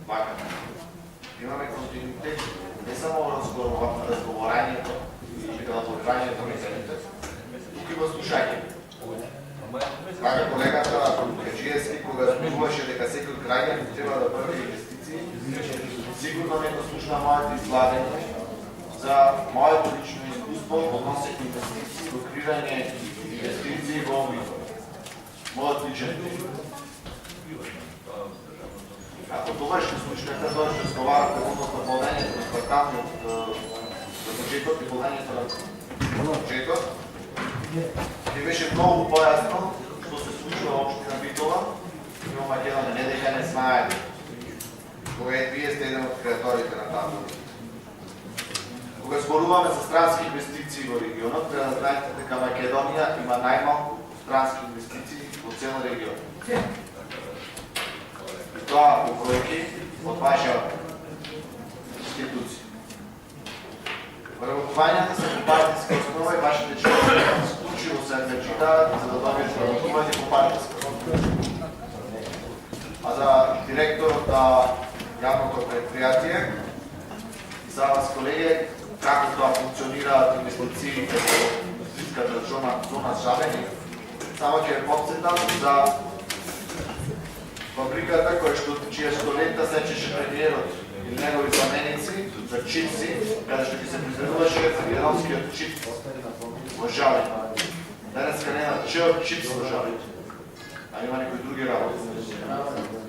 ваката. Имаме континуитет не само разговоранието и разговоранието на земите, тук има слушање. Кага колегата Каджиевски, кога разбуваше дека секој крајен треба да прави инвестиции, сигурно не дослушна моето излагање за моето лично искуство односејќи инвестиции, до креирање инвестиции во ОМИ. Мојот личен опит. Ако това ще случи, нека той ще разговаря по изпълнението на кварталниот за бюджетот и изпълнението на бюджетот, и беше много по-ясно што се случва в Општина Битола и во Македонија. Не дека не знаете, кога вие сте еден од креаторите на таа политика. Кога зборуваме за странски инвестиции во регионот, треба да знаете дека Македонија има најмалку странски инвестиции во цел регион. И тоа по бројки од ваша институција. Вработувањата се по партиска основа и вашите членови исклучиво се ангажираат за да добијат вработување по партиска основа. А за директорот на јавното предпријатие и за вас, колеги, како тоа функционираат инвестициите во индустријската зона Шабени, само ќе ве потсетам за фабриката чија столетта сечеше премиерот и негови заменици за чипси, каде што ги се произведуваше македонскиот чип во Жабен. Денеска нема чиот чипс во Жабен, а има некои други работи.